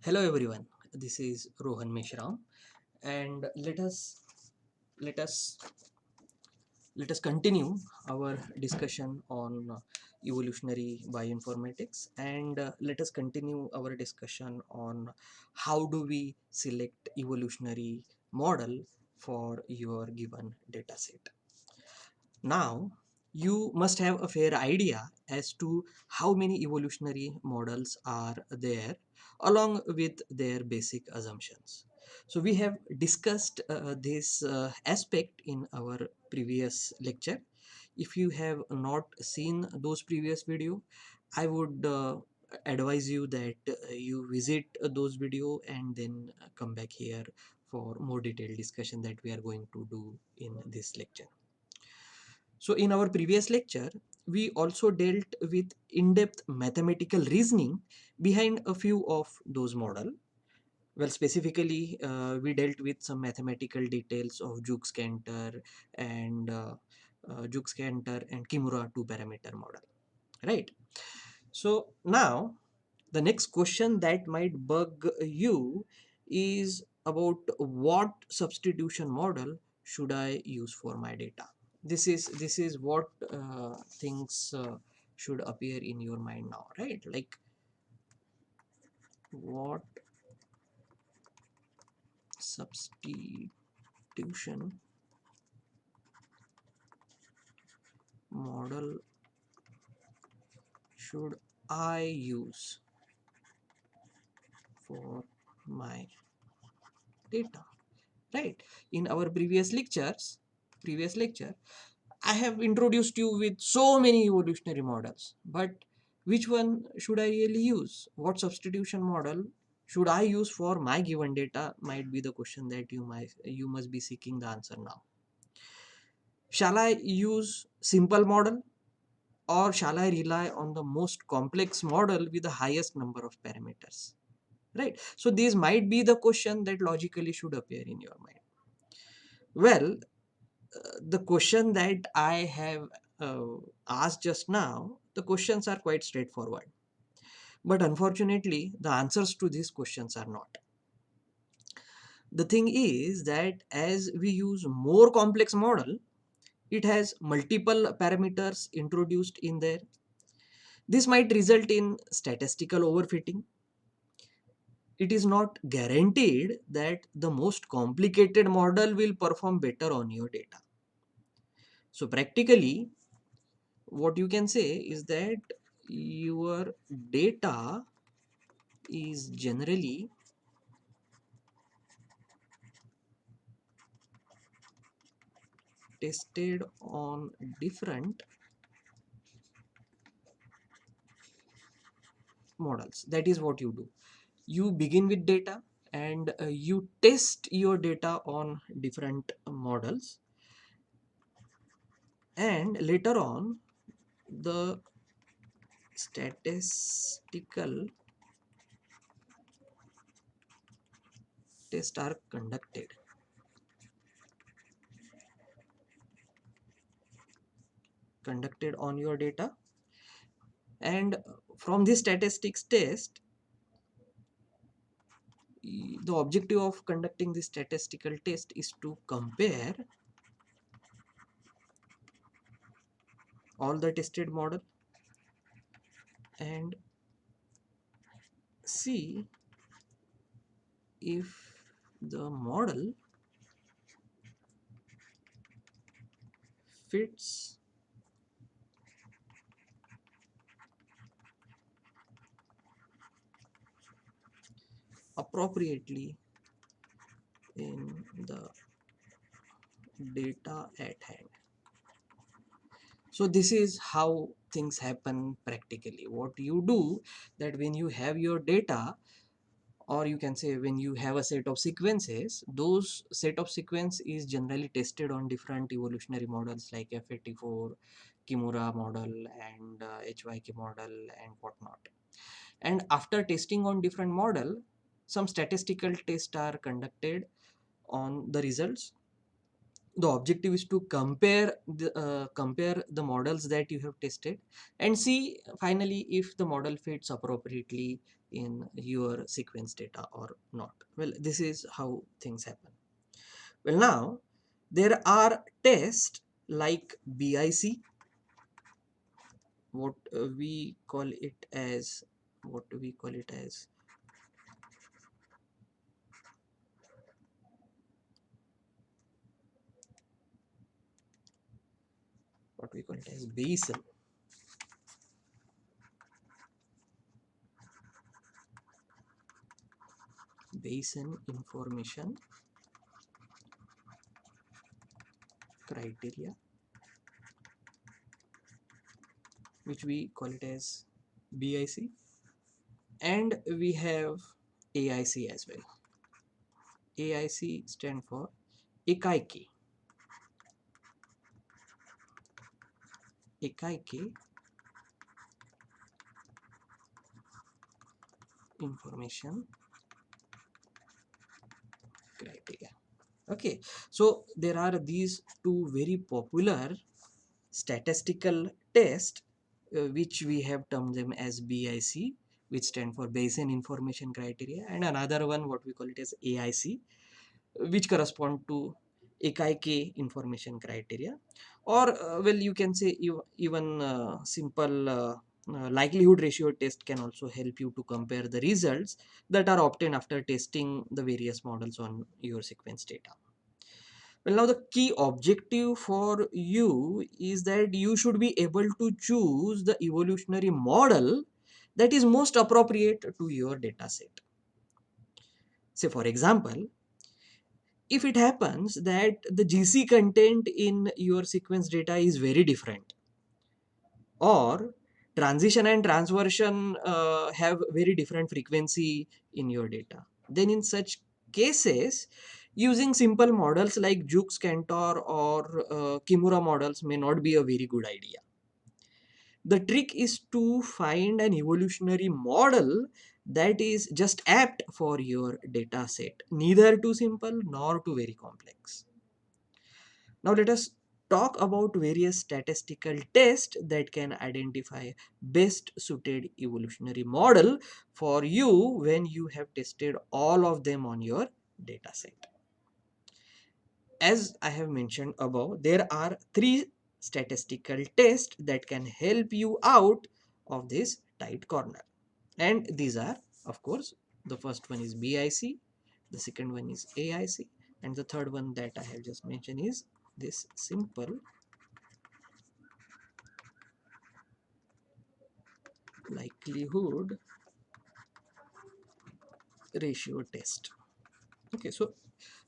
Hello everyone, this is Rohan Meshram, and let us let us continue our discussion on evolutionary bioinformatics, and let us continue our discussion on how do we select evolutionary model for your given dataset. Now, you must have a fair idea as to how many evolutionary models are there along with their basic assumptions. So we have discussed this aspect in our previous lecture. If you have not seen those previous video, I would advise you that you visit those video and then come back here for more detailed discussion that we are going to do in this lecture. So in our previous lecture, we also dealt with in-depth mathematical reasoning behind a few of those models. Well, specifically, we dealt with some mathematical details of Jukes-Cantor and Kimura two-parameter model, right? So now, the next question that might bug you is about what substitution model should I use for my data. This is what things should appear in your mind now, right? Like, what substitution model should I use for my data, right? In our previous lecture, I have introduced you with so many evolutionary models, but which one should I really use? What substitution model should I use for my given data might be the question that you must be seeking the answer now. Shall I use simple model, or shall I rely on the most complex model with the highest number of parameters? Right? So these might be the question that logically should appear in your mind. Well, the question that I have asked just now, the questions are quite straightforward. But unfortunately, the answers to these questions are not. The thing is that as we use more complex model, it has multiple parameters introduced in there. This might result in statistical overfitting. It is not guaranteed that the most complicated model will perform better on your data. So practically, what you can say is that your data is generally tested on different models. That is what you do. You begin with data and you test your data on different models, and later on the statistical tests are conducted on your data, and from this statistics test, the objective of conducting this statistical test is to compare all the tested model and see if the model fits appropriately in the data at hand. So this is how things happen practically. What you do, that when you have your data, or you can say when you have a set of sequences, those set of sequence is generally tested on different evolutionary models like F84, Kimura model, and HYK model, and whatnot. And after testing on different model, some statistical tests are conducted on the results, The objective is to compare the models that you have tested and see finally if the model fits appropriately in your sequence data or not. Well, this is how things happen. Well, now there are tests like BIC, what we call it as what we call it as what we call it as Bayesian information criteria, which we call it as BIC, and we have AIC as well. AIC stand for AIC, AIC information criteria. Okay, so there are these two very popular statistical tests which we have termed them as BIC, which stand for Bayesian information criteria, and another one what we call it as AIC, which correspond to AIK information criteria, or well, you can say even simple likelihood ratio test can also help you to compare the results that are obtained after testing the various models on your sequence data. Well, now the key objective for you is that you should be able to choose the evolutionary model that is most appropriate to your data set. Say, for example, if it happens that the GC content in your sequence data is very different, or transition and transversion have very different frequency in your data, then in such cases using simple models like Jukes Cantor or Kimura models may not be a very good idea. The trick is to find an evolutionary model that is just apt for your data set, neither too simple nor too very complex. Now let us talk about various statistical tests that can identify best suited evolutionary model for you when you have tested all of them on your data set. As I have mentioned above, there are three statistical tests that can help you out of this tight corner. And these are, of course, the first one is BIC, the second one is AIC, and the third one that I have just mentioned is this simple likelihood ratio test. Okay, so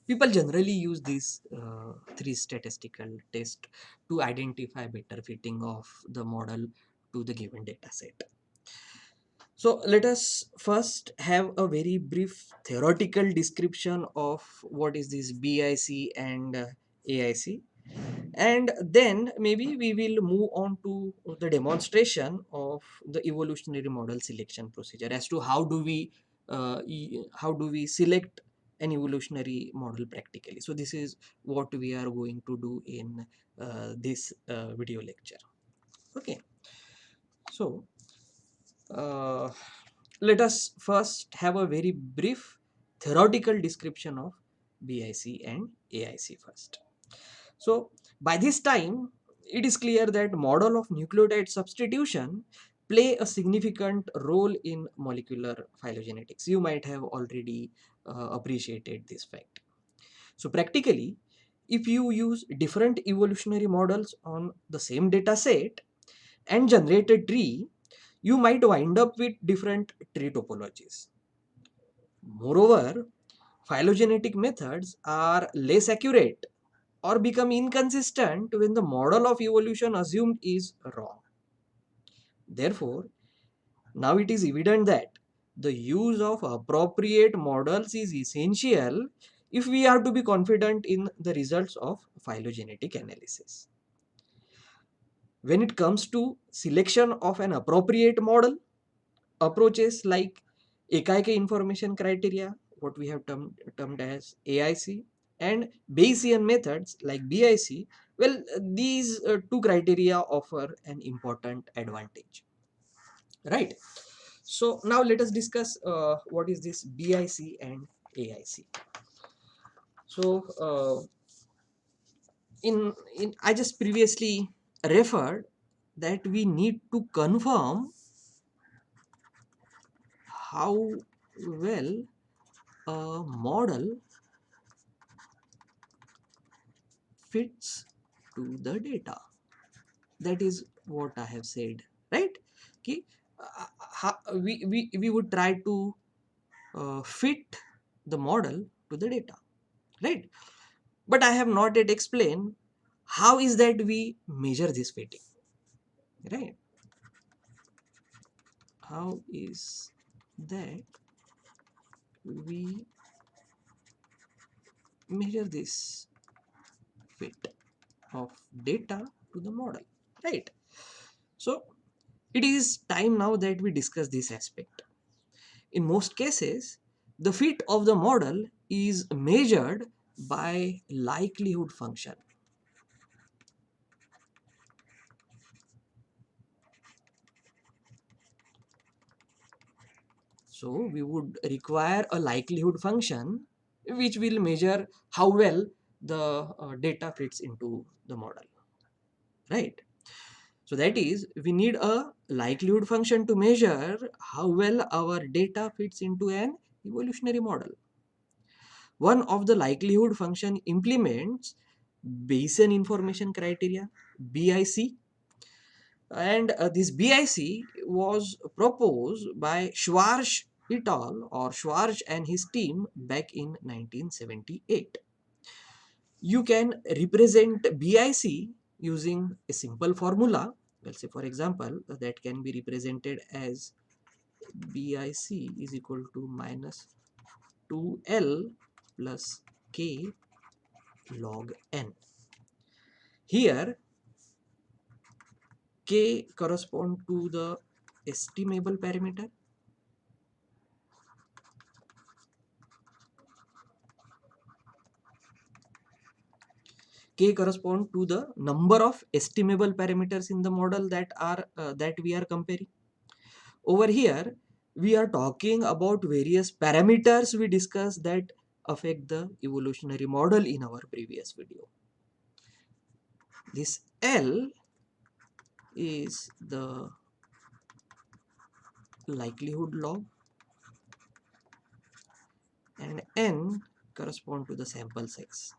people generally use these three statistical tests to identify better fitting of the model to the given data set. So let us first have a very brief theoretical description of what is this BIC and AIC, and then maybe we will move on to the demonstration of the evolutionary model selection procedure as to how do we select an evolutionary model practically. So this is what we are going to do in this video lecture. Okay, so uh, let us first have a very brief theoretical description of BIC and AIC first. So by this time, it is clear that model of nucleotide substitution play a significant role in molecular phylogenetics. You might have already appreciated this fact. So practically, if you use different evolutionary models on the same data set and generate a tree, you might wind up with different tree topologies. Moreover, phylogenetic methods are less accurate or become inconsistent when the model of evolution assumed is wrong. Therefore, now it is evident that the use of appropriate models is essential if we are to be confident in the results of phylogenetic analysis. When it comes to selection of an appropriate model, approaches like AIK information criteria, what we have termed as AIC, And Bayesian methods like BIC, well, these two criteria offer an important advantage, right? So now let us discuss what is this BIC and AIC. So in I just previously referred that we need to confirm how well a model fits to the data. That is what I have said, right? Okay, we would try to fit the model to the data, right? But I have not yet explained how is that we measure this fitting, right? How is that we measure this fit of data to the model, right? So it is time now that we discuss this aspect. In most cases, the fit of the model is measured by likelihood function. So we would require a likelihood function which will measure how well the data fits into the model, right? So that is, we need a likelihood function to measure how well our data fits into an evolutionary model. One of the likelihood function implements Bayesian information criteria, BIC, and this BIC was proposed by Schwarz et al. Or Schwarz and his team back in 1978. You can represent BIC using a simple formula. Let's say, for example, that can be represented as BIC is equal to minus 2L plus K log N. Here, K correspond to the estimable parameter, K correspond to the number of estimable parameters in the model that we are comparing. Over here, we are talking about various parameters we discussed that affect the evolutionary model in our previous video. This L is the likelihood log and N correspond to the sample size.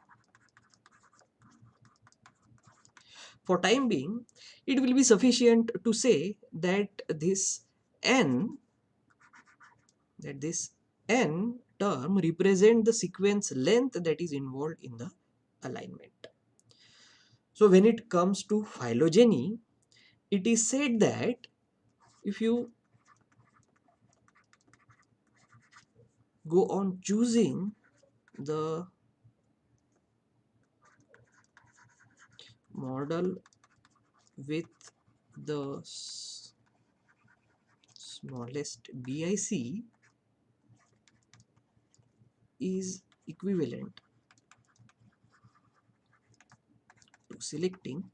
For time being, it will be sufficient to say that N this N term represent the sequence length that is involved in the alignment. So when it comes to phylogeny, it is said that if you go on choosing the model with the smallest BIC is equivalent to selecting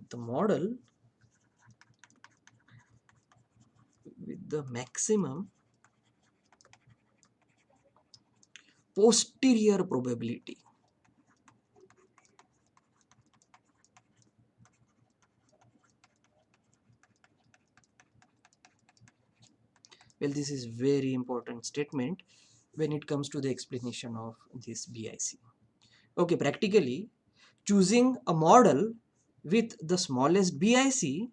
the model with the maximum posterior probability. Well, this is very important statement when it comes to the explanation of this BIC. Okay, practically, choosing a model with the smallest BIC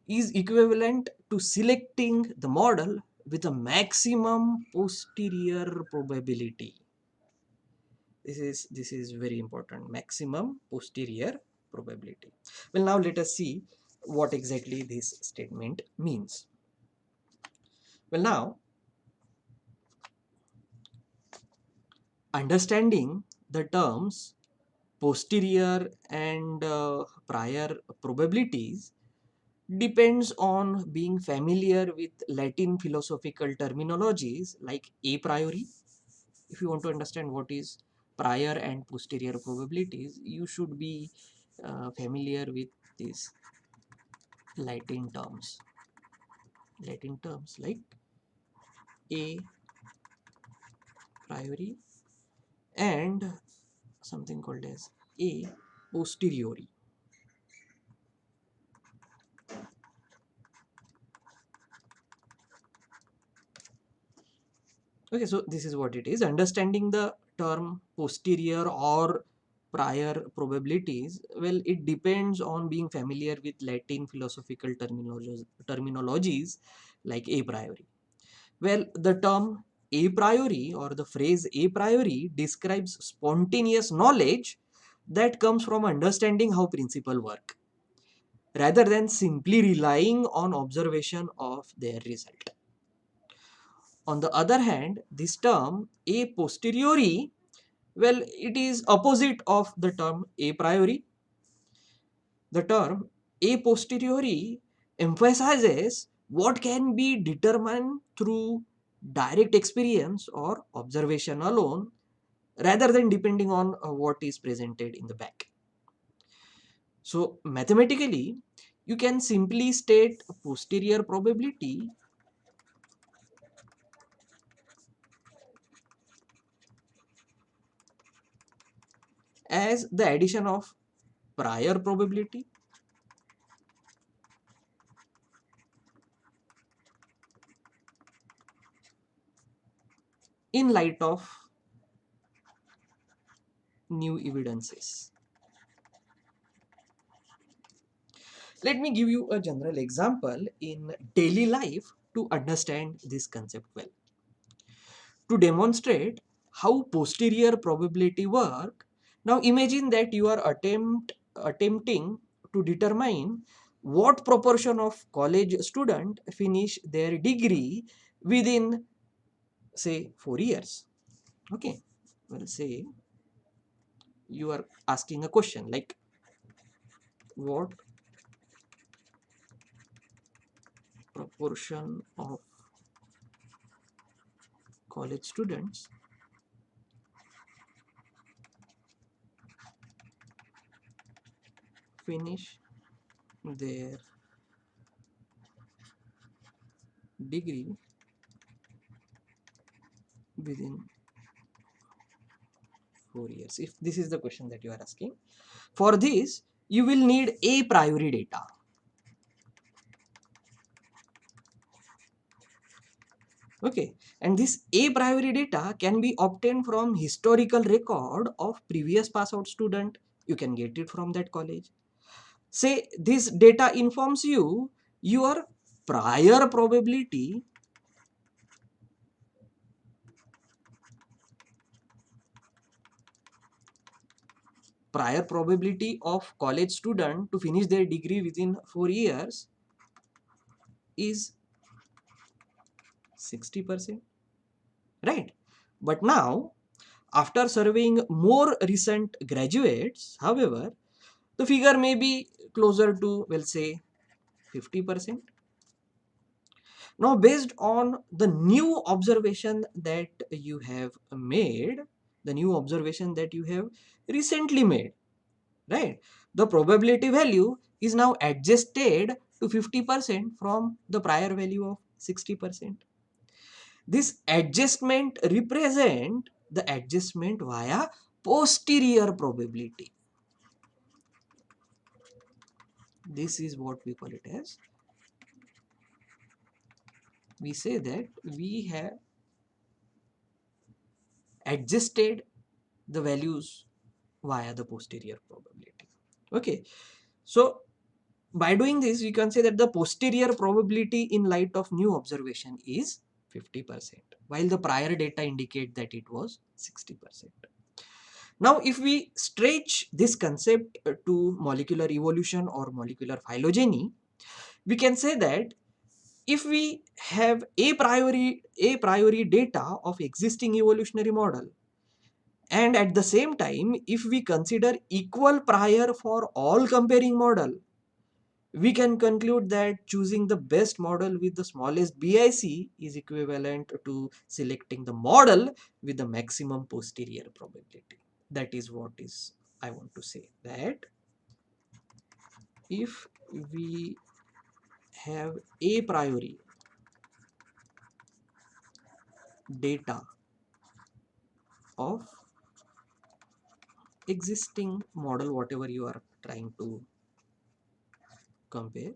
is equivalent to selecting the model with a maximum posterior probability. This is very important, maximum posterior probability. Well, now let us see what exactly this statement means. Well, now understanding the terms posterior and prior probabilities depends on being familiar with Latin philosophical terminologies like a priori. If you want to understand what is prior and posterior probabilities, you should be familiar with these Latin terms. Latin terms like a priori and something called as a posteriori. Okay, so this is what it is. Understanding the term posterior or prior probabilities, well, it depends on being familiar with Latin philosophical terminologies like a priori. Well, the term a priori or the phrase a priori describes spontaneous knowledge that comes from understanding how principles work rather than simply relying on observation of their result. On the other hand, this term a posteriori, well, it is opposite of the term a priori. The term a posteriori emphasizes what can be determined through direct experience or observation alone rather than depending on what is presented in the back. So mathematically, you can simply state a posterior probability as the addition of prior probability in light of new evidences. Let me give you a general example in daily life to understand this concept well. To demonstrate how posterior probability work, now imagine that you are attempting to determine what proportion of college student finish their degree within say 4 years. Okay, well, say you are asking a question like what proportion of college students finish their degree within 4 years, if this is the question that you are asking. For this you will need a priori data. Okay, and this a priori data can be obtained from historical record of previous pass out student. You can get it from that college. Say this data informs you your prior probability of college student to finish their degree within 4 years is 60%, right? But now, after surveying more recent graduates, however, the figure may be closer to, well, say 50%. Now, based on the new observation that you have made, the new observation that you have recently made, right? The probability value is now adjusted to 50% from the prior value of 60%. This adjustment represent the adjustment via posterior probability. This is what we call it as. We say that we have adjusted the values via the posterior probability. Okay, so by doing this, you can say that the posterior probability in light of new observation is 50%, while the prior data indicate that it was 60%. Now, if we stretch this concept to molecular evolution or molecular phylogeny, we can say that if we have a priori data of existing evolutionary model, and at the same time if we consider equal prior for all comparing model, we can conclude that choosing the best model with the smallest BIC is equivalent to selecting the model with the maximum posterior probability. That is what is I want to say, that if we have a priori data of existing model, whatever you are trying to compare,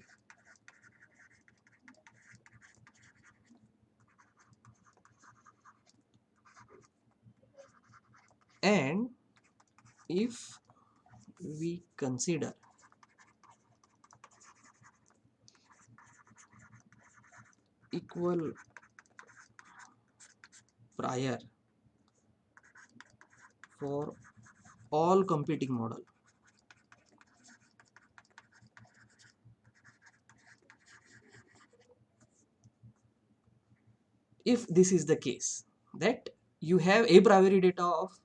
and if we consider equal prior for all competing model, if this is the case, that you have a priori data of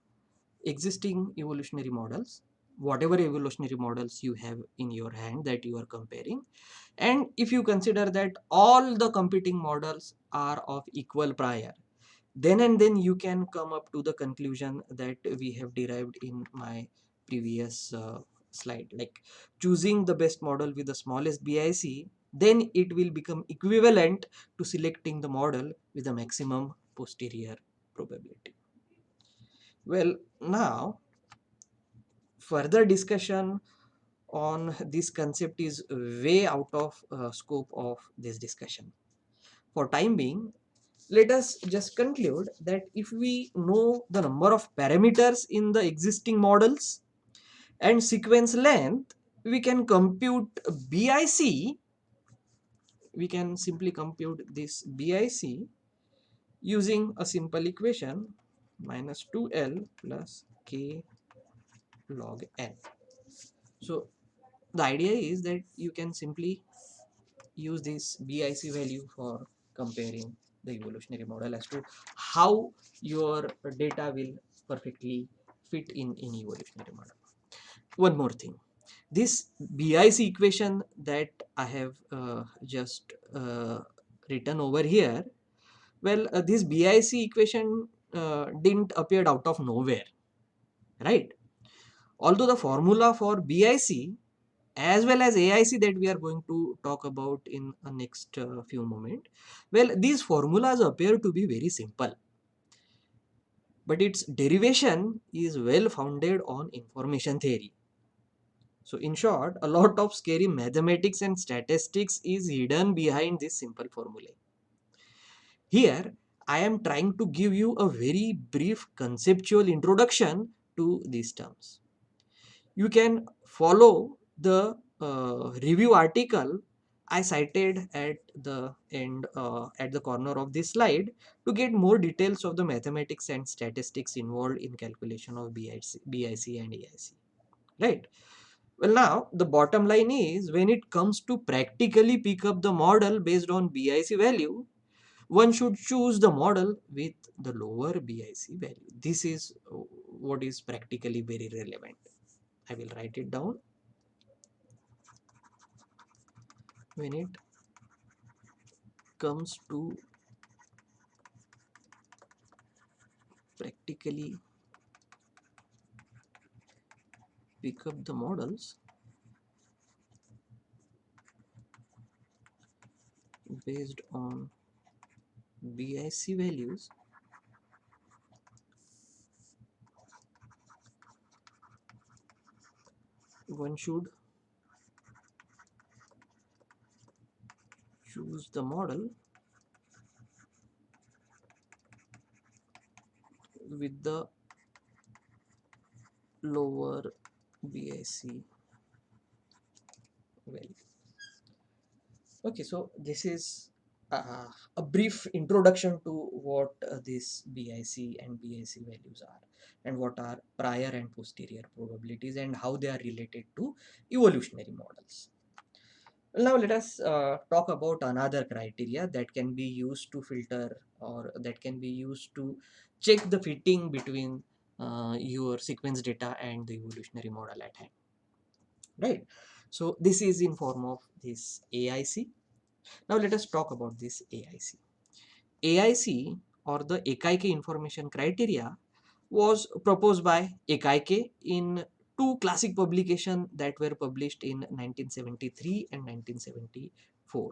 existing evolutionary models, whatever evolutionary models you have in your hand that you are comparing, and if you consider that all the competing models are of equal prior, then and then you can come up to the conclusion that we have derived in my previous slide, like choosing the best model with the smallest BIC, then it will become equivalent to selecting the model with the maximum posterior probability. Well, now further discussion on this concept is way out of scope of this discussion. For time being, let us just conclude that if we know the number of parameters in the existing models and sequence length, we can compute BIC. We can simply compute this BIC using a simple equation, minus 2L plus K log N. So the idea is that you can simply use this BIC value for comparing the evolutionary model as to how your data will perfectly fit in evolutionary model. One more thing, this BIC equation that I have just written over here, well, this BIC equation didn't appear out of nowhere, right? Although the formula for BIC as well as AIC that we are going to talk about in the next few moments, well, these formulas appear to be very simple, but its derivation is well founded on information theory. So in short, a lot of scary mathematics and statistics is hidden behind this simple formulae. Here, I am trying to give you a very brief conceptual introduction to these terms. You can follow the review article I cited at the end, at the corner of this slide, to get more details of the mathematics and statistics involved in calculation of BIC and AIC. Right? Well, now the bottom line is, when it comes to practically pick up the model based on BIC value, one should choose the model with the lower BIC value. This is what is practically very relevant. I will write it down. When it comes to practically pick up the models based on BIC values, one should choose the model with the lower BIC value. Okay, so this is a brief introduction to what these BIC and BIC values are, and what are prior and posterior probabilities, and how they are related to evolutionary models. Now let us talk about another criteria that can be used to filter, or that can be used to check the fitting between your sequence data and the evolutionary model at hand. right? So this is in form of this AIC. Now let us talk about this AIC. AIC, or the Ekaike information criteria, was proposed by Ekaike in two classic publications that were published in 1973 and 1974.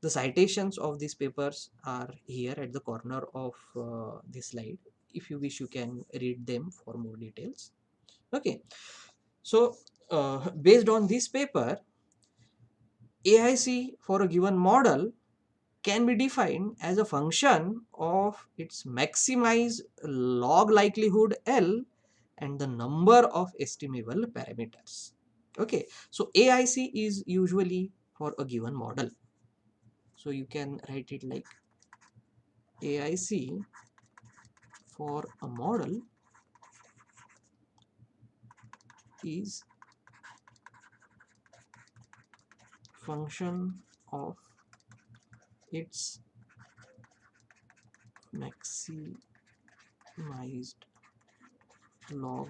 The citations of these papers are here at the corner of this slide. If you wish, you can read them for more details. Okay, so based on this paper, AIC for a given model can be defined as a function of its maximized log likelihood L and the number of estimable parameters. Okay, so AIC is usually for a given model. So you can write it like AIC for a model is function of its maximized log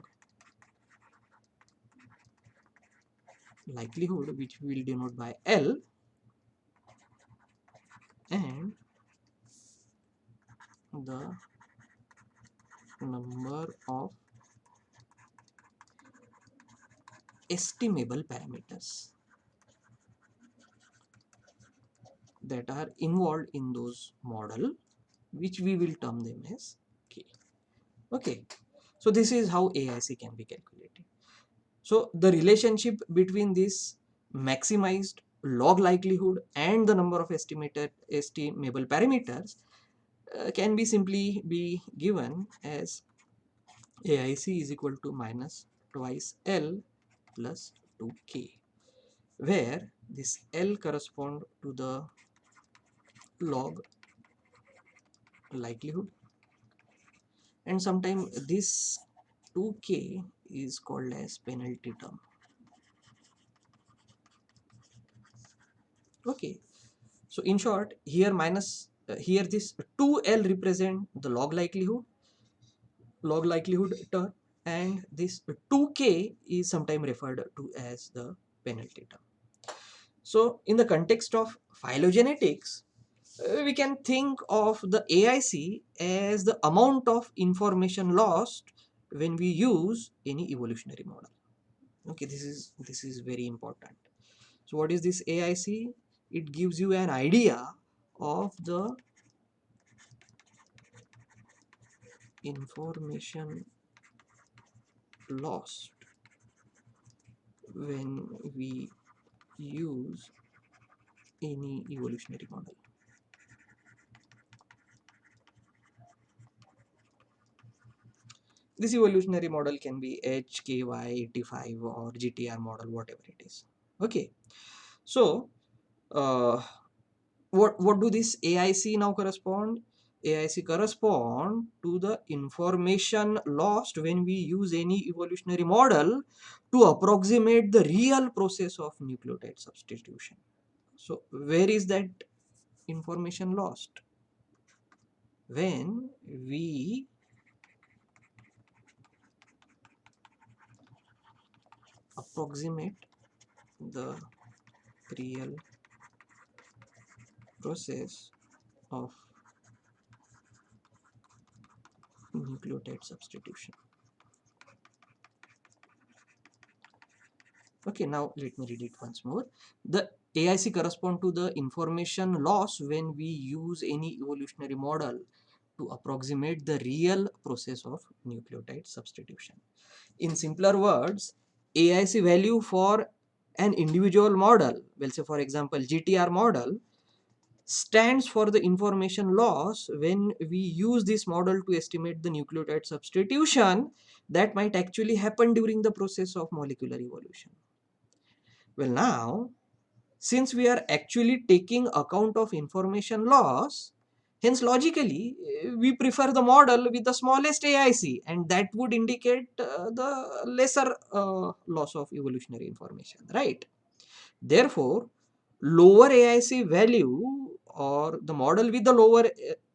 likelihood, which we will denote by L, and the number of estimable parameters that are involved in those model, which we will term them as K. Okay, so this is how AIC can be calculated. So the relationship between this maximized log likelihood and the number of estimable parameters can be simply be given as AIC is equal to minus twice L plus 2K, where this L correspond to the log likelihood, and sometimes this 2K is called as penalty term. Okay, so in short, here here this 2L represent the log likelihood term, and this 2K is sometimes referred to as the penalty term. So in the context of phylogenetics, we can think of the AIC as the amount of information lost when we use any evolutionary model. Okay, this is very important. So what is this AIC? It gives you an idea of the information lost when we use any evolutionary model. This evolutionary model can be HKY85 or GTR model, whatever it is. Okay, so what do this AIC now correspond? AIC correspond to the information lost when we use any evolutionary model to approximate the real process of nucleotide substitution. So where is that information lost? When we approximate the real process of nucleotide substitution. Okay, now let me read it once more. The AIC correspond to the information loss when we use any evolutionary model to approximate the real process of nucleotide substitution. In simpler words, AIC value for an individual model, well say for example GTR model, stands for the information loss when we use this model to estimate the nucleotide substitution that might actually happen during the process of molecular evolution. Well, now, since we are actually taking account of information loss, hence logically, we prefer the model with the smallest AIC, and that would indicate the lesser loss of evolutionary information, right? Therefore, lower AIC value or the model with the lower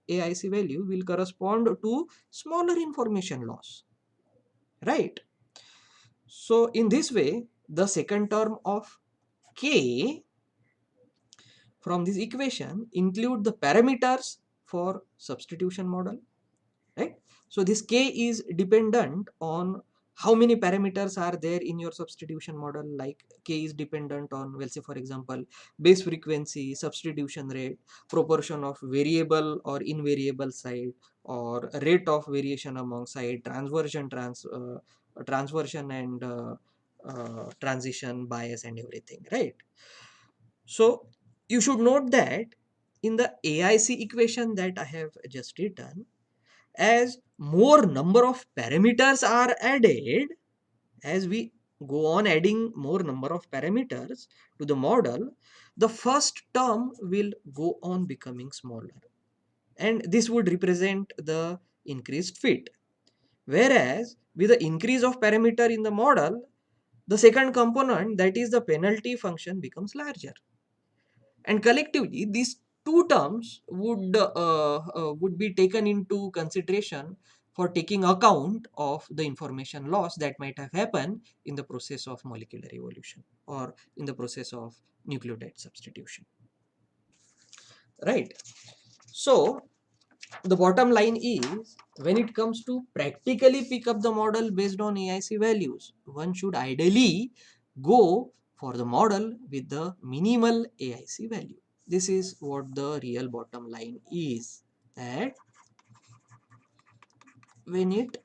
AIC value will correspond to smaller information loss, right? So in this way, the second term of k from this equation include the parameters for substitution model, right? So this k is dependent on how many parameters are there in your substitution model. Like k is dependent on, well, say for example, base frequency, substitution rate, proportion of variable or invariable site, or rate of variation among site, transversion and transition bias and everything, right? So you should note that in the AIC equation that I have just written, as more number of parameters are added, as we go on adding more number of parameters to the model, the first term will go on becoming smaller, and this would represent the increased fit. Whereas with the increase of parameter in the model, the second component, that is the penalty function, becomes larger. And collectively these two terms would be taken into consideration for taking account of the information loss that might have happened in the process of molecular evolution or in the process of nucleotide substitution, right? So the bottom line is, when it comes to practically pick up the model based on AIC values, one should ideally go for the model with the minimal AIC value. This is what the real bottom line is, that when it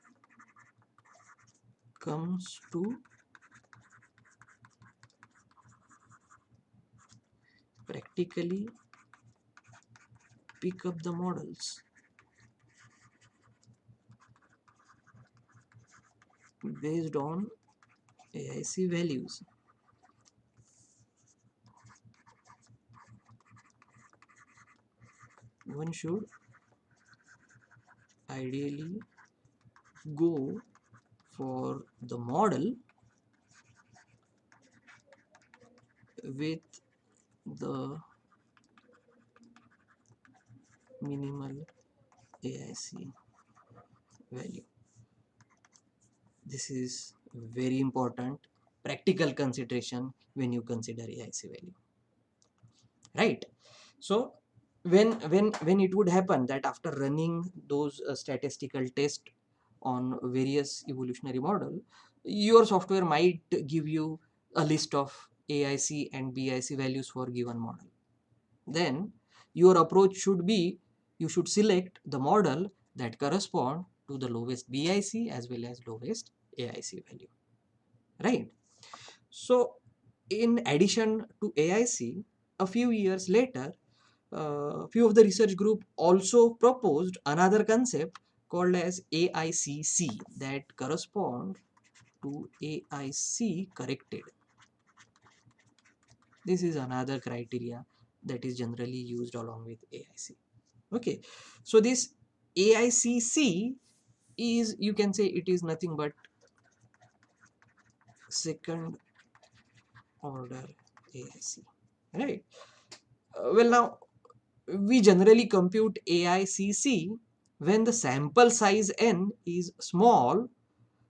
comes to practically pick up the models based on AIC values, one should ideally go for the model with the minimal AIC value. This is very important practical consideration when you consider AIC value, right? So when it would happen that after running those statistical tests on various evolutionary model, your software might give you a list of AIC and BIC values for given model. Then your approach should be, you should select the model that correspond to the lowest BIC as well as lowest AIC value, right? So in addition to AIC, a few years later, few of the research group also proposed another concept called as AICC, that correspond to AIC corrected. This is another criteria that is generally used along with AIC. Okay, so this AICC is, you can say, it is nothing but second order AIC, right? Well, now we generally compute AICC when the sample size n is small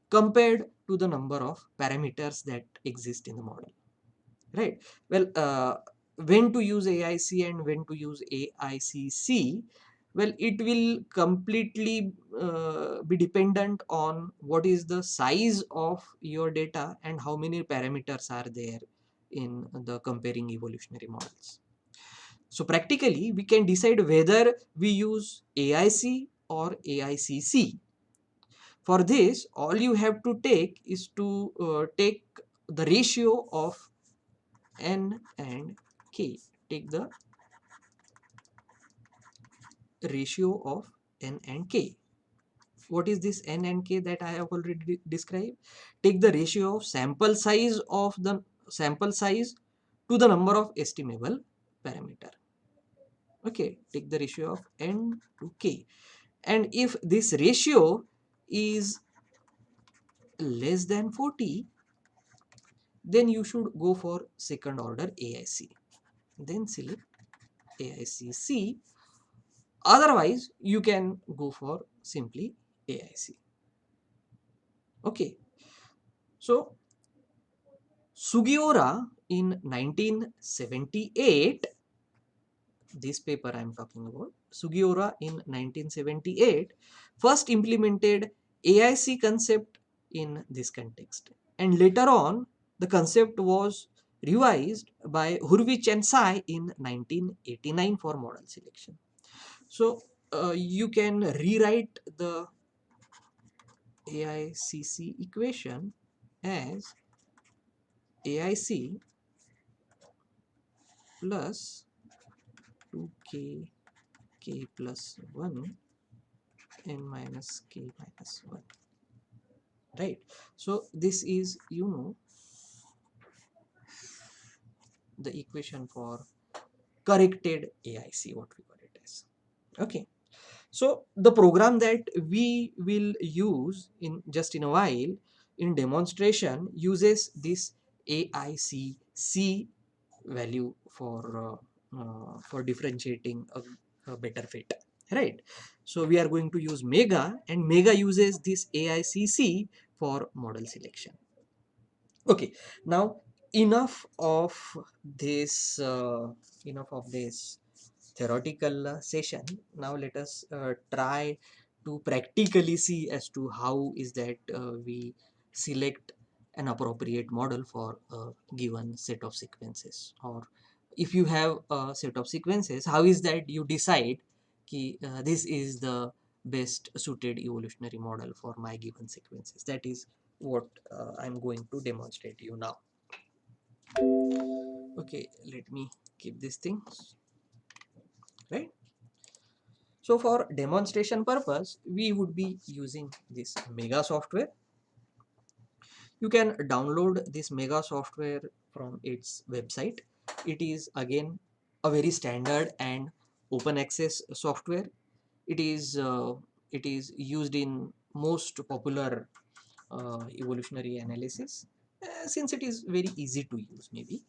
compared to the number of parameters that exist in the model, right? Well, when to use AIC and when to use AICC, well, it will completely be dependent on what is the size of your data and how many parameters are there in the comparing evolutionary models. So practically we can decide whether we use AIC or AICC. For this, all you have to take is to take the ratio of n and k. Take the ratio of n and k. What is this n and k that I have already described? Take the ratio of sample size to the number of estimable parameter. Okay, take the ratio of n to k. And if this ratio is less than 40, then you should go for second order AIC. Then select AICC. Otherwise, you can go for simply AIC. Okay. So Sugiura in 1978, this paper I am talking about, Sugiura in 1978 first implemented AIC concept in this context. And later on, the concept was revised by Hurwich and Tsai in 1989 for model selection. So you can rewrite the AICC equation as AIC plus 2k k plus 1 n minus k minus 1, right? So this is, the equation for corrected AIC, what we call it as. Okay, so the program that we will use in just in a while in demonstration uses this AICC value for differentiating a better fit, right? So we are going to use mega, and mega uses this AICC for model selection. Okay, now enough of this theoretical session. Now let us try to practically see as to how is that we select an appropriate model for a given set of sequences, or if you have a set of sequences, how is that you decide ki, this is the best suited evolutionary model for my given sequences. That is what I'm going to demonstrate you now. Okay, let me keep this thing right. So for demonstration purpose, we would be using this Mega software. You can download this Mega software from its website. It is again a very standard and open access software. It is used in most popular evolutionary analysis, since it is very easy to use maybe.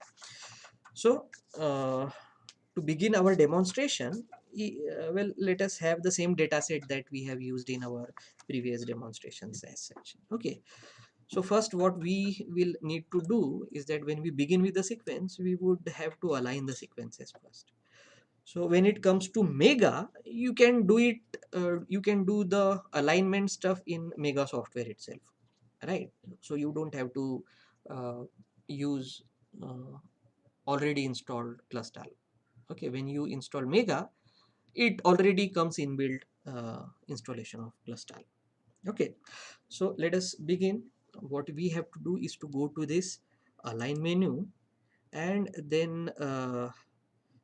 So to begin our demonstration, well, let us have the same data set that we have used in our previous demonstrations as such. Okay, so first what we will need to do is that when we begin with the sequence, we would have to align the sequences first. So when it comes to Mega, you can do it, you can do the alignment stuff in Mega software itself, right? So you don't have to uh, use already installed cluster. Okay, when you install Mega, it already comes inbuilt installation of cluster. Okay, so let us begin. What we have to do is to go to this align menu, and then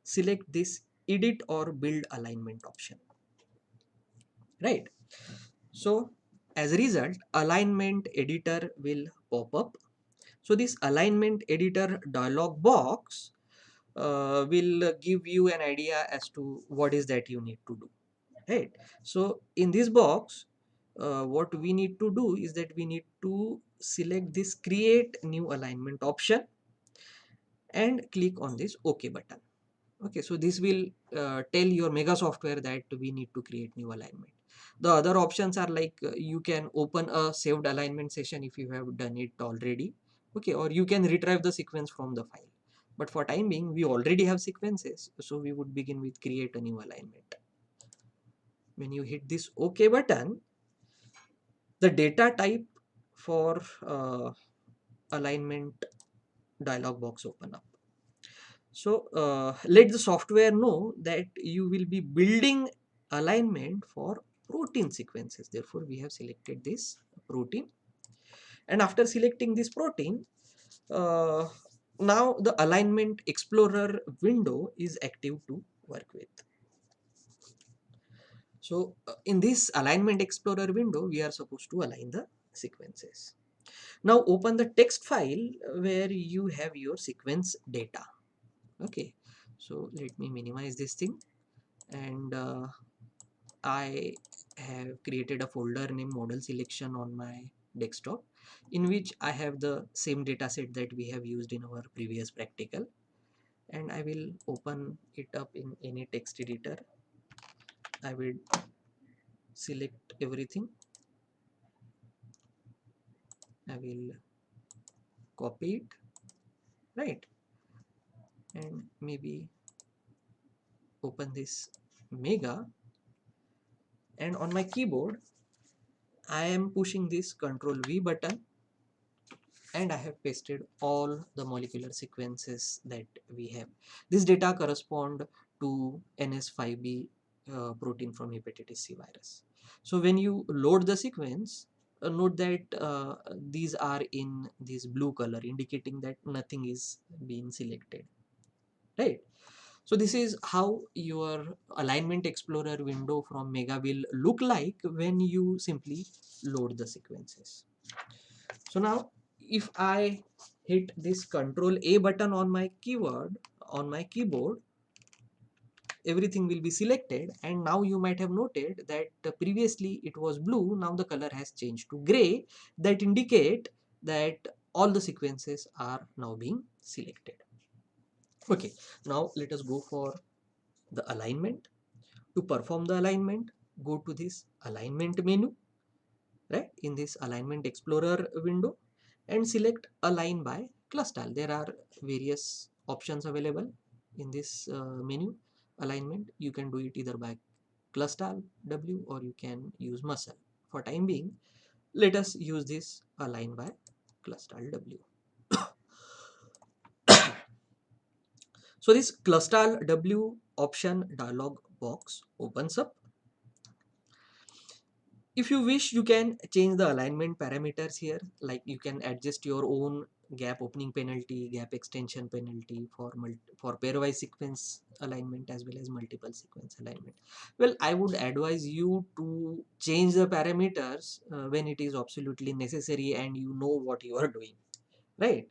select this edit or build alignment option, right? So as a result, alignment editor will pop up. So this alignment editor dialog box will give you an idea as to what is that you need to do, right? So in this box, what we need to do is that we need to select this create new alignment option and click on this OK button. Okay, so this will tell your Mega software that we need to create new alignment. The other options are like you can open a saved alignment session if you have done it already. Okay, or you can retrieve the sequence from the file. But for time being, we already have sequences, so we would begin with create a new alignment. When you hit this OK button, the data type for alignment dialog box open up. So let the software know that you will be building alignment for protein sequences. Therefore, we have selected this protein. And after selecting this protein, uh, now the alignment explorer window is active to work with. So in this alignment explorer window, we are supposed to align the sequences. Now open the text file where you have your sequence data. Okay, so let me minimize this thing, and I have created a folder named model selection on my desktop, in which I have the same data set that we have used in our previous practical, and I will open it up in any text editor. I will select everything. I will copy it right? And maybe open this mega, and on my keyboard I am pushing this Control V button, and I have pasted all the molecular sequences that we have. This data correspond to NS5B protein from hepatitis C virus. So when you load the sequence, note that these are in this blue color, indicating that nothing is being selected, right? So this is how your alignment explorer window from Mega will look like when you simply load the sequences. So now if I hit this Control A button on my keyboard, everything will be selected, and now you might have noted that previously it was blue, now the color has changed to gray. That indicate that all the sequences are now being selected. Okay, now let us go for the alignment. To perform the alignment, go to this alignment menu, right, in this alignment explorer window, and select align by cluster. There are various options available in this menu alignment. You can do it either by cluster W or you can use muscle. For time being, let us use this align by cluster W. So this cluster W option dialog box opens up. If you wish, you can change the alignment parameters here, like you can adjust your own gap opening penalty, gap extension penalty for pairwise sequence alignment as well as multiple sequence alignment. Well, I would advise you to change the parameters when it is absolutely necessary and you know what you are doing, right?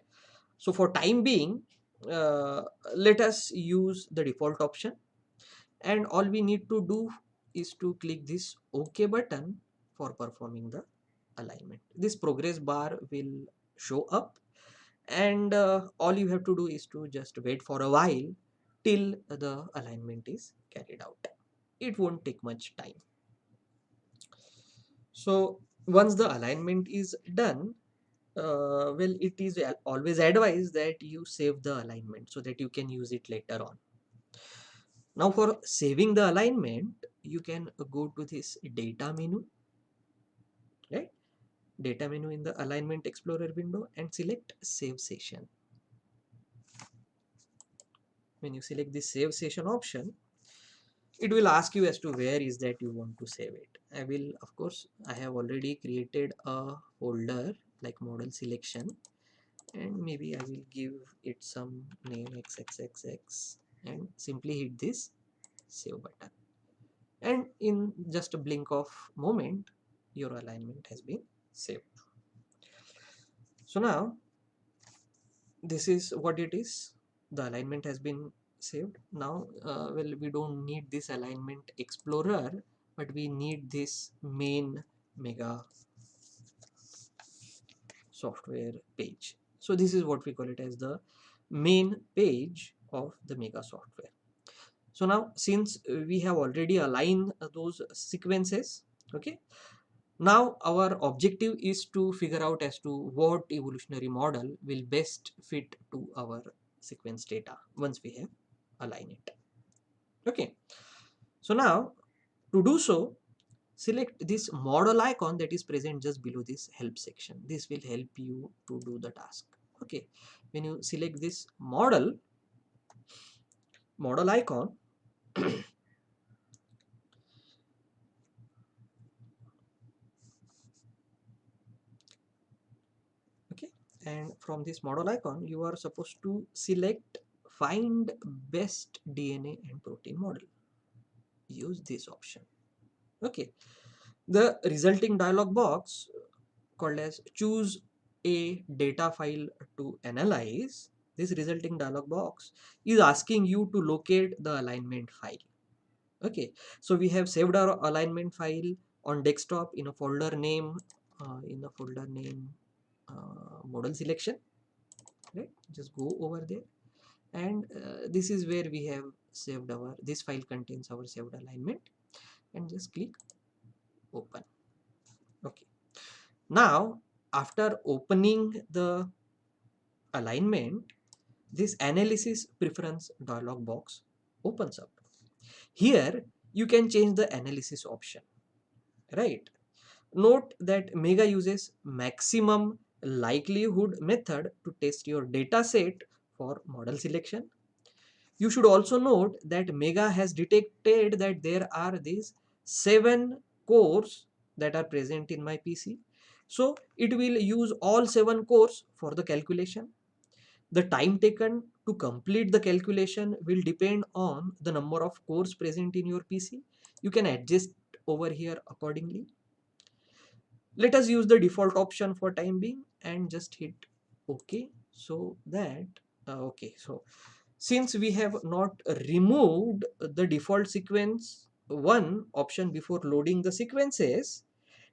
So for time being, uh, let us use the default option, and all we need to do is to click this OK button for performing the alignment. This progress bar will show up, and all you have to do is to just wait for a while till the alignment is carried out. It won't take much time. So once the alignment is done, well, it is always advised that you save the alignment so that you can use it later on. Now for saving the alignment, you can go to this data menu, right? Data menu in the alignment explorer window and select save session. When you select this save session option, it will ask you as to where is that you want to save it. I will, of course, I have already created a folder like model selection, and maybe I will give it some name XXXX and simply hit this save button. And in just a blink of moment, your alignment has been saved. So now this is what it is. The alignment has been saved. Now well, we don't need this alignment explorer, but we need this main mega software page. So this is what we call it as the main page of the mega software. So now since we have already aligned those sequences, okay, now our objective is to figure out as to what evolutionary model will best fit to our sequence data once we have aligned it. Okay, so now to do so, select this model icon that is present just below this help section. This will help you to do the task. Okay, when you select this model icon, okay, and from this model icon you are supposed to select find best DNA and protein model. Use this option. Okay, the resulting dialog box called as choose a data file to analyze, this resulting dialog box is asking you to locate the alignment file. Okay, so we have saved our alignment file on desktop in a folder name model selection, right? Just go over there, and this is where we have saved our, this file contains our saved alignment, and just click open. Okay, now after opening the alignment, This analysis preference dialog box opens up. Here you can change the analysis option, right? Note that Mega uses maximum likelihood method to test your data set for model selection. You should also note that Mega has detected that there are these 7 cores that are present in my PC. So it will use all 7 cores for the calculation. The time taken to complete the calculation will depend on the number of cores present in your PC. You can adjust over here accordingly. Let us use the default option for time being and just hit OK. So that okay, so since we have not removed the default sequence 1 option before loading the sequences,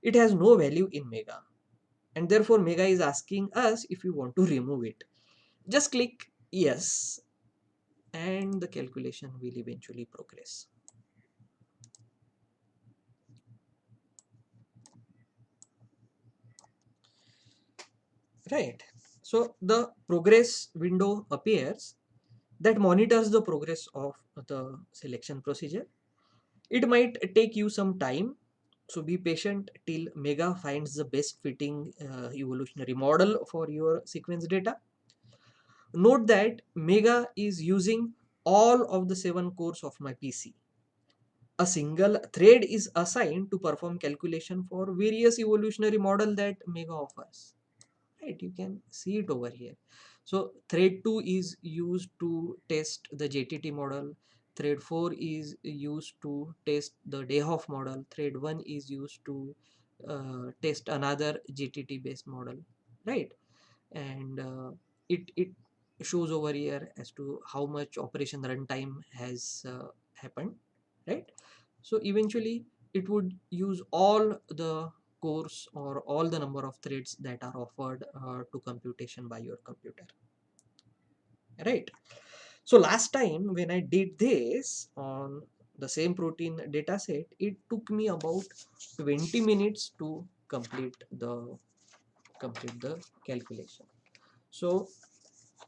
it has no value in Mega, and therefore Mega is asking us if we want to remove it. Just click yes, and the calculation will eventually progress. Right. So the progress window appears that monitors the progress of the selection procedure. It might take you some time, so be patient till Mega finds the best fitting evolutionary model for your sequence data. Note that Mega is using all of the 7 cores of my PC. A single thread is assigned to perform calculation for various evolutionary model that Mega offers. Right, you can see it over here. So thread 2 is used to test the JTT model. Thread 4 is used to test the Dayhoff model. Thread 1 is used to test another JTT based model, right? And it shows over here as to how much operation runtime has happened, right? So eventually it would use all the cores or all the number of threads that are offered to computation by your computer, right? So last time when I did this on the same protein dataset, it took me about 20 minutes to complete the calculation. So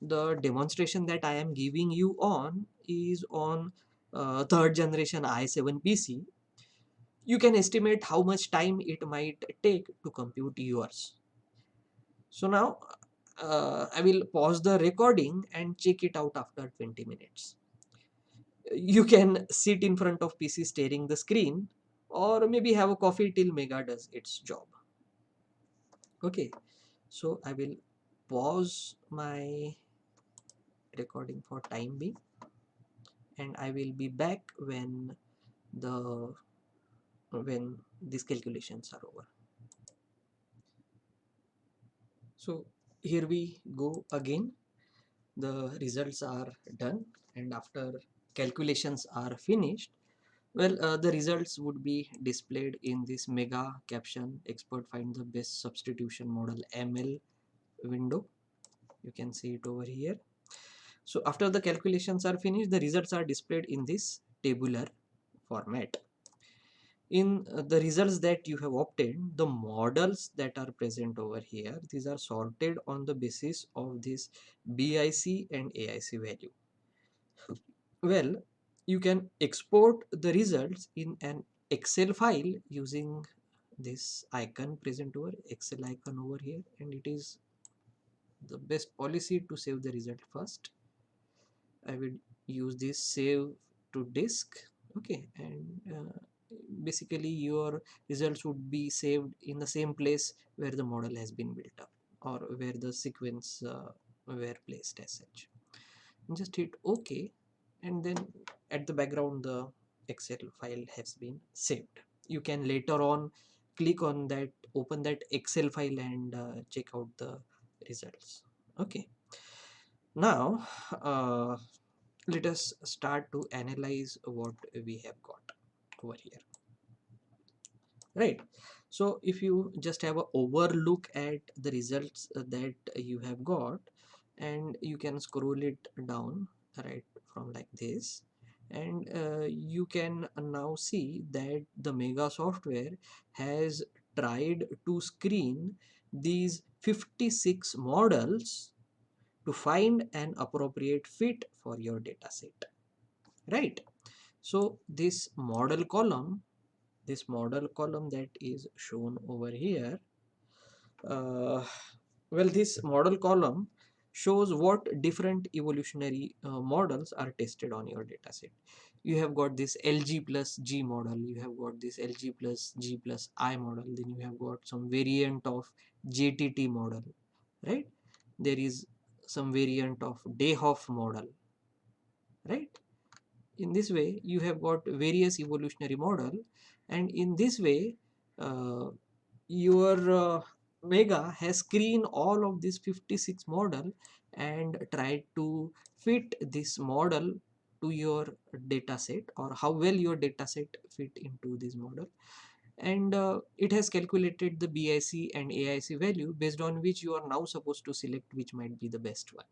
the demonstration that I am giving you on is on third generation i7 PC. You can estimate how much time it might take to compute yours. So now I will pause the recording and check it out after 20 minutes. You can sit in front of PC staring the screen, or maybe have a coffee till Mega does its job. Okay, so I will pause my recording for time being, and I will be back the when these calculations are over. So here we go again. The results are done, and after calculations are finished, well, the results would be displayed in this Mega caption expert find the best substitution model ML window. You can see it over here. So after the calculations are finished, the results are displayed in this tabular format. In the results that you have obtained, the models that are present over here, these are sorted on the basis of this BIC and AIC value. Well, you can export the results in an Excel file using this icon present over Excel icon over here, and it is the best policy to save the result first. I will use this save to disk. Okay, and basically your results would be saved in the same place where the model has been built up, or where the sequence were placed as such. Just hit OK, and then at the background the Excel file has been saved. You can later on click on that, open that Excel file, and check out the results. Okay, now let us start to analyze what we have got over here, right? So if you just have a overlook at the results that you have got, and you can scroll it down right from like this, and you can now see that the Mega software has tried to screen these 56 models to find an appropriate fit for your data set, right? So this model column that is shown over here, uh, well, this model column shows what different evolutionary models are tested on your data set. You have got this LG plus G model, you have got this LG plus G plus I model, then you have got some variant of JTT model, right? There is some variant of Dayhoff model, right? In this way you have got various evolutionary model, and in this way uh, your Mega has screened all of these 56 model and tried to fit this model to your data set, or how well your data set fit into this model, and it has calculated the BIC and AIC value based on which you are now supposed to select which might be the best one,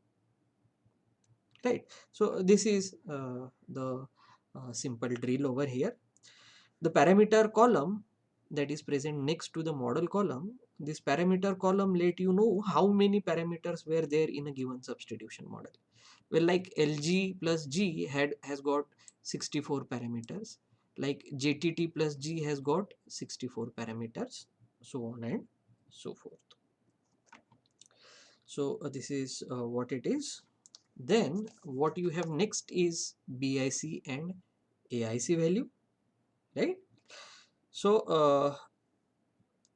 right? So this is the simple drill over here. The parameter column that is present next to the model column, this parameter column let you know how many parameters were there in a given substitution model. Well, like LG plus G has got 64 parameters, like JTT plus G has got 64 parameters, so on and so forth. So this is what it is. Then what you have next is BIC and AIC value, right? So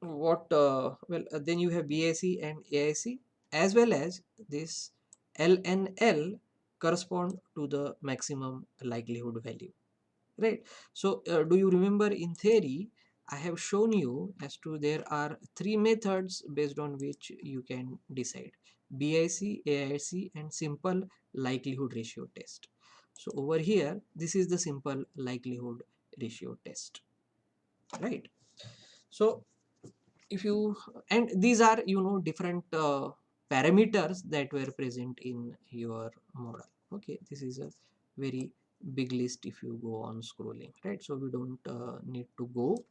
then you have BIC and AIC, as well as this L and L correspond to the maximum likelihood value, right? So do you remember in theory I have shown you as to there are three methods based on which you can decide: BIC, AIC, and simple likelihood ratio test. So over here this is the simple likelihood ratio test, right? So if you, and these are, you know, different parameters that were present in your model. Okay, this is a very big list if you go on scrolling, right? So we don't need to go.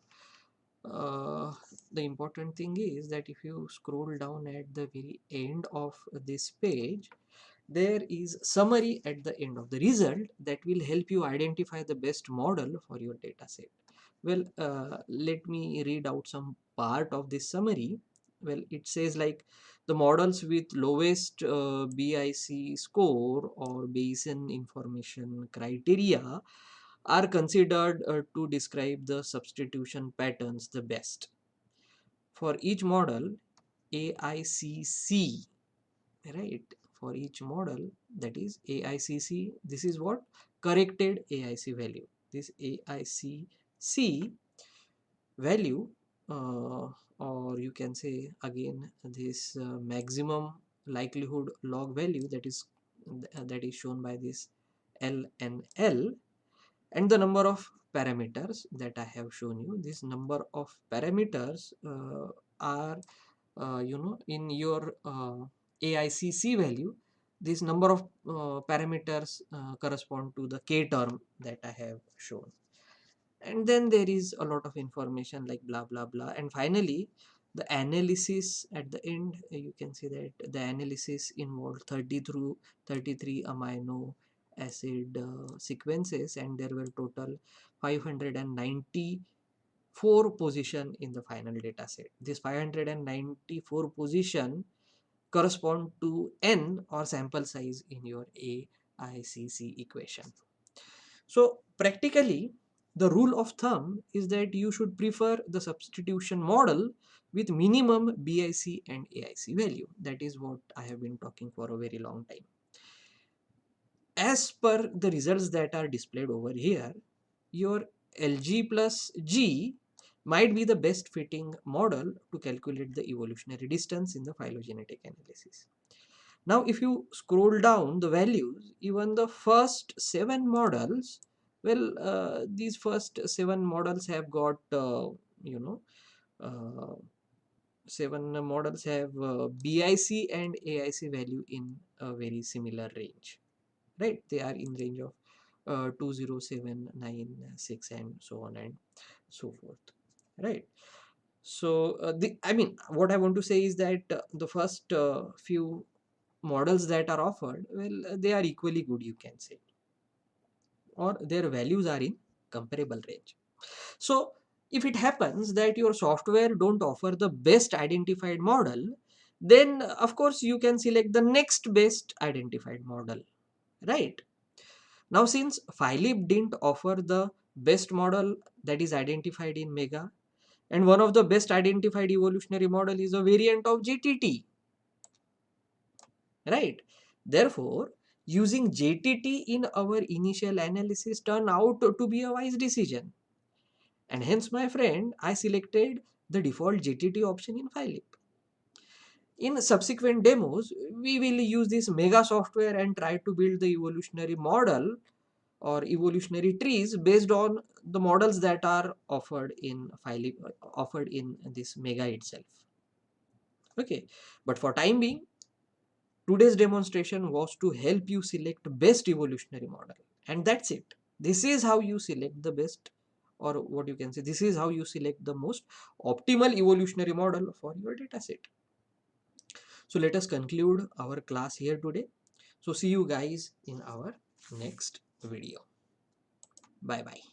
The important thing is that if you scroll down at the very end of this page, there is summary at the end of the result that will help you identify the best model for your data set. Well, let me read out some part of this summary. Well, it says like the models with lowest BIC score or Bayesian information criteria are considered to describe the substitution patterns the best. For each model, AICC, right? For each model, that is AICC, this is what? Corrected AIC value. This AICC value, or you can say again this maximum likelihood log value, that is shown by this L and L, and the number of parameters that I have shown you. This number of parameters are you know, in your AICC value, this number of parameters correspond to the K term that I have shown. And then there is a lot of information like blah blah blah, and finally the analysis at the end. You can see that the analysis involved 30 through 33 amino acid sequences, and there were total 594 position in the final data set. This 594 position correspond to n, or sample size, in your AICC equation. So practically, the rule of thumb is that you should prefer the substitution model with minimum BIC and AIC value. That is what I have been talking for a very long time. As per the results that are displayed over here, your LG plus G might be the best fitting model to calculate the evolutionary distance in the phylogenetic analysis. Now, if you scroll down the values, even the first 7 models, well, these first 7 models have got, you know, uh, 7 models have BIC and AIC value in a very similar range, right? They are in range of 20796 and so on and so forth, right? So, I mean, what I want to say is that the first few models that are offered, well, they are equally good, you can say, or their values are in comparable range. So if it happens that your software don't offer the best identified model, then of course you can select the next best identified model, right? Now since Philip didn't offer the best model that is identified in Mega, and one of the best identified evolutionary model is a variant of JTT, right? Therefore, using JTT in our initial analysis turned out to be a wise decision. And hence, my friend, I selected the default JTT option in Philip. In subsequent demos, we will use this Mega software and try to build the evolutionary model or evolutionary trees based on the models that are offered in Philip, offered in this Mega itself. Okay, but for time being, today's demonstration was to help you select best evolutionary model, and that's it. This is how you select the best, or what you can say, this is how you select the most optimal evolutionary model for your dataset. So let us conclude our class here today. So see you guys in our next video. Bye bye.